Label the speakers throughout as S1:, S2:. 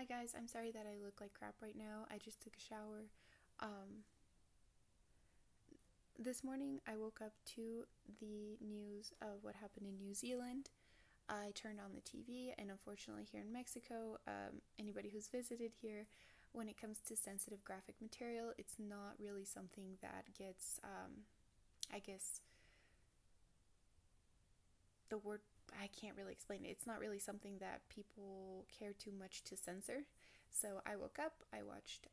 S1: Hi guys, I'm sorry that I look like crap right now. I just took a shower. Um, this morning I woke up to the news of what happened in New Zealand. I turned on the TV, and unfortunately, here in Mexico, anybody who's visited here, when it comes to sensitive graphic material, it's not really something that gets, I guess, the word I can't really explain it. It's not really something that people care too much to censor. So I woke up, I watched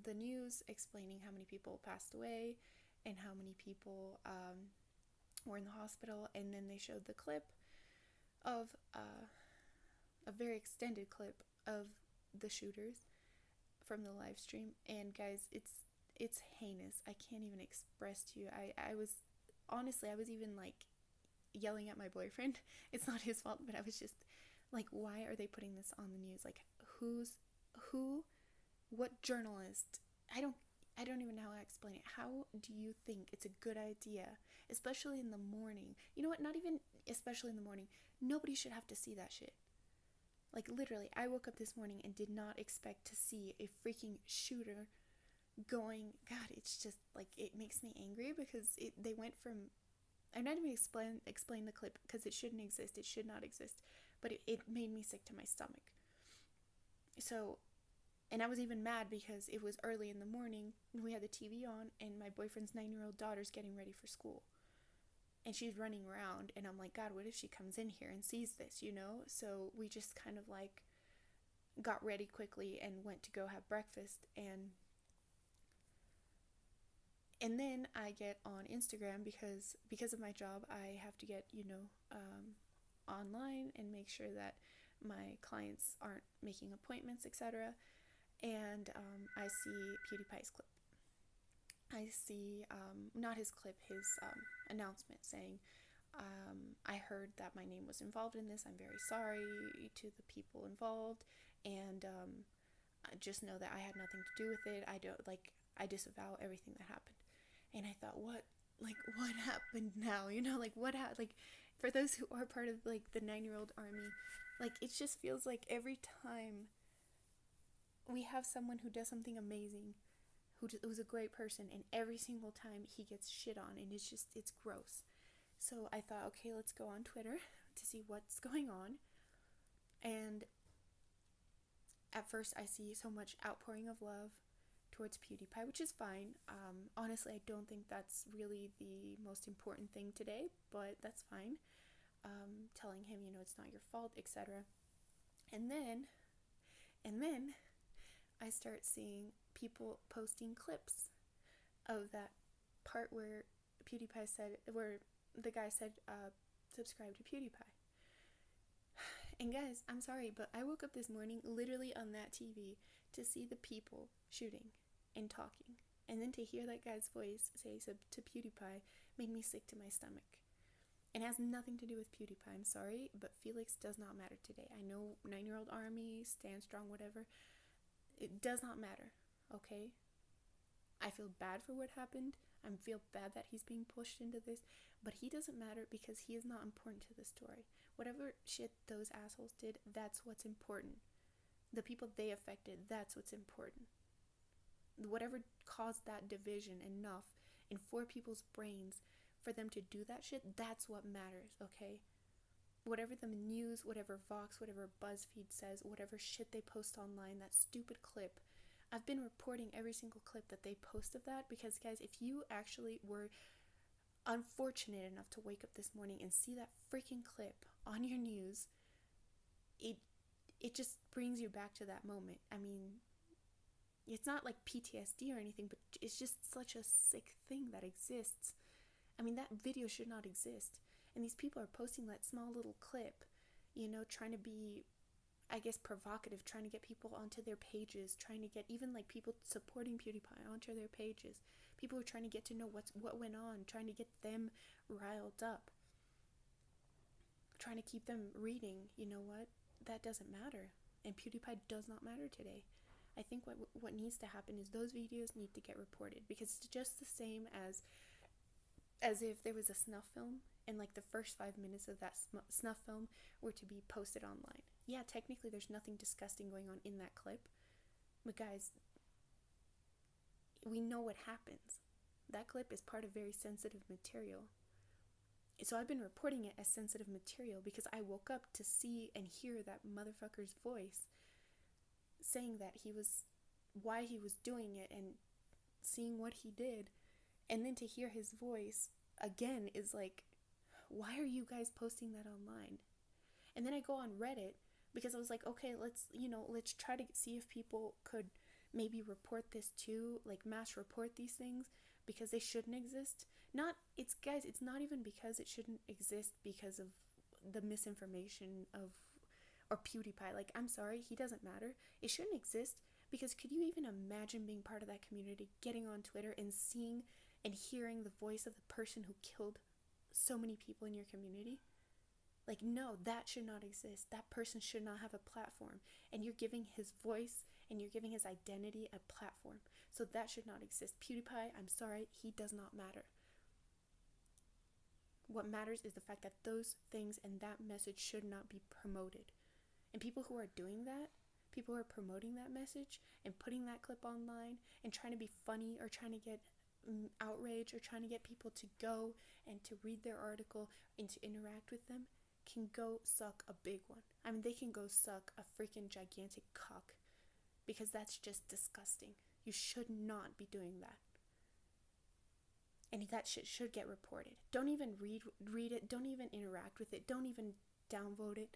S1: the news explaining how many people passed away and how many people were in the hospital, and then they showed the clip of a very extended clip of the shooters from the live stream. And guys, it's heinous. I can't even express to you. I was honestly, I was even like yelling at my boyfriend. It's not his fault, but I was just like, why are they putting this on the news? Like, who what journalist? I don't even know how to explain it. How do you think it's a good idea, especially in the morning? You know what? Not even especially in the morning. Nobody should have to see that shit. Like, literally, I woke up this morning and did not expect to see a freaking shooter going. God, it's just like, it makes me angry because they went from. I'm not even explain the clip because it shouldn't exist. It should not exist. But it made me sick to my stomach. So, and I was even mad because it was early in the morning and we had the TV on, and my boyfriend's 9-year-old daughter's getting ready for school. And she's running around, and I'm like, God, what if she comes in here and sees this, you know? So we just kind of like got ready quickly and went to go have breakfast, and then I get on Instagram because of my job. I have to get, online and make sure that my clients aren't making appointments, etc. And I see PewDiePie's clip. I see, not his clip, his announcement saying, I heard that my name was involved in this. I'm very sorry to the people involved, and just know that I had nothing to do with it. I disavow everything that happened. And I thought, what happened now? Like, for those who are part of like the 9-year-old army, like, it just feels like every time we have someone who does something amazing, who's a great person, and every single time he gets shit on, and it's gross. So I thought, okay, let's go on Twitter to see what's going on. And at first I see so much outpouring of love towards PewDiePie, which is fine. Honestly, I don't think that's really the most important thing today, but that's fine. Telling him, it's not your fault, etc. And then I start seeing people posting clips of that part where where the guy said, subscribe to PewDiePie. And guys, I'm sorry, but I woke up this morning literally on that TV to see the people shooting and talking. And then to hear that guy's voice say to PewDiePie made me sick to my stomach. It has nothing to do with PewDiePie, I'm sorry, but Felix does not matter today. I know 9-year-old army, stand strong, whatever. It does not matter, okay? I feel bad for what happened. I feel bad that he's being pushed into this, but he doesn't matter because he is not important to the story. Whatever shit those assholes did, that's what's important. The people they affected, that's what's important. Whatever caused that division enough in 4 people's brains for them to do that shit, that's what matters, okay? Whatever the news, whatever Vox, whatever BuzzFeed says, whatever shit they post online, that stupid clip, I've been reporting every single clip that they post of that, because guys, if you actually were unfortunate enough to wake up this morning and see that freaking clip on your news, it just brings you back to that moment. I mean, it's not like PTSD or anything, but it's just such a sick thing that exists. I mean, that video should not exist. And these people are posting that small little clip, trying to be, I guess, provocative, trying to get people onto their pages, trying to get even like people supporting PewDiePie onto their pages. People are trying to get to know what went on, trying to get them riled up, trying to keep them reading. You know what? That doesn't matter. And PewDiePie does not matter today. I think what needs to happen is those videos need to get reported, because it's just the same as if there was a snuff film and like the first 5 minutes of that snuff film were to be posted online. Yeah, technically there's nothing disgusting going on in that clip, but guys, we know what happens. That clip is part of very sensitive material. So I've been reporting it as sensitive material because I woke up to see and hear that motherfucker's voice saying that why he was doing it and seeing what he did. And then to hear his voice again is like, why are you guys posting that online? And then I go on Reddit because I was like, okay, let's try to see if people could maybe report this too, like mass report these things because they shouldn't exist. It's not even because it shouldn't exist because of the misinformation or PewDiePie. Like, I'm sorry, he doesn't matter. It shouldn't exist because could you even imagine being part of that community, getting on Twitter and seeing and hearing the voice of the person who killed so many people in your community? Like, no, that should not exist. That person should not have a platform. And you're giving his voice and you're giving his identity a platform. So that should not exist. PewDiePie, I'm sorry, he does not matter. What matters is the fact that those things and that message should not be promoted. And people who are doing that, people who are promoting that message and putting that clip online and trying to be funny or trying to get outrage or trying to get people to go and to read their article and to interact with them can go suck a big one. I mean, they can go suck a freaking gigantic cock because that's just disgusting. You should not be doing that. And that shit should get reported. Don't even read it. Don't even interact with it. Don't even downvote it.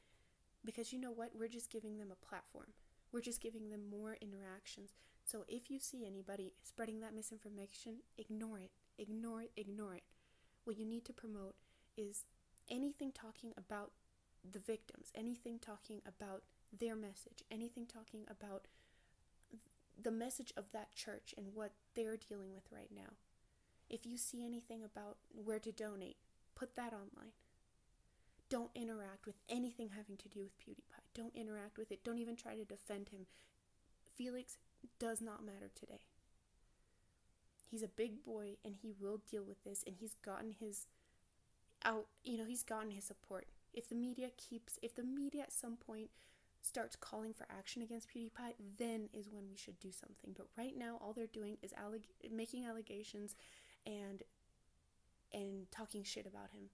S1: Because you know what? We're just giving them a platform. We're just giving them more interactions. So if you see anybody spreading that misinformation, ignore it. Ignore it. Ignore it. What you need to promote is anything talking about the victims, anything talking about their message, anything talking about the message of that church and what they're dealing with right now. If you see anything about where to donate, put that online. Don't interact with anything having to do with PewDiePie. Don't interact with it. Don't even try to defend him. Felix does not matter today. He's a big boy and he will deal with this, and he's gotten his he's gotten his support. If the media at some point starts calling for action against PewDiePie, then is when we should do something. But right now, all they're doing is making allegations and talking shit about him.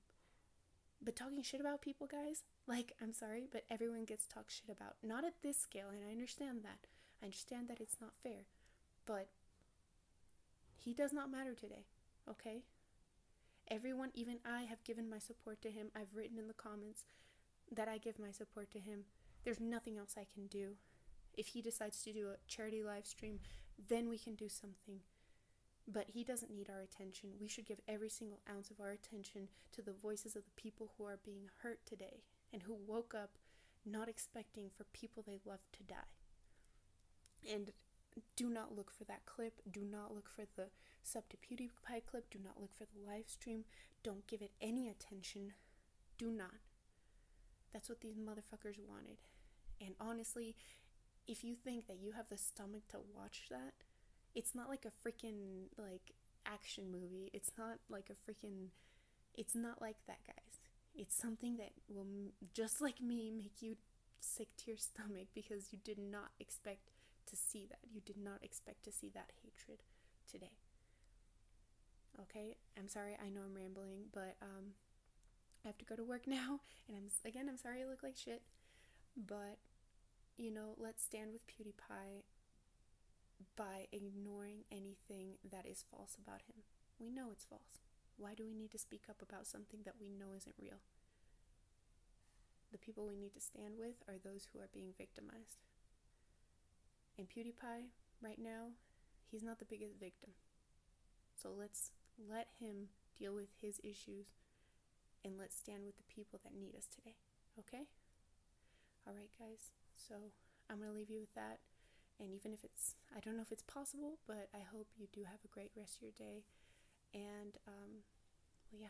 S1: But talking shit about people, guys, like, I'm sorry, but everyone gets talked shit about. Not at this scale, and I understand that. I understand that it's not fair. But he does not matter today, okay? Everyone, even I, have given my support to him. I've written in the comments that I give my support to him. There's nothing else I can do. If he decides to do a charity live stream, then we can do something. But he doesn't need our attention. We should give every single ounce of our attention to the voices of the people who are being hurt today and who woke up not expecting for people they love to die. And do not look for that clip. Do not look for the sub to PewDiePie clip. Do not look for the live stream. Don't give it any attention. Do not. That's what these motherfuckers wanted. And honestly, if you think that you have the stomach to watch that, it's not like a freaking, like, action movie. It's not like that, guys. It's something that will, just like me, make you sick to your stomach because you did not expect to see that. You did not expect to see that hatred today. Okay? I'm sorry. I know I'm rambling, but I have to go to work now. And I'm sorry I look like shit. But, let's stand with PewDiePie by ignoring anything that is false about him. We know it's false. Why do we need to speak up about something that we know isn't real? The people we need to stand with are those who are being victimized. And PewDiePie, right now, he's not the biggest victim. So let's let him deal with his issues and let's stand with the people that need us today. Okay? Alright, guys. So I'm going to leave you with that. And even if I don't know if it's possible, but I hope you do have a great rest of your day. And, yeah.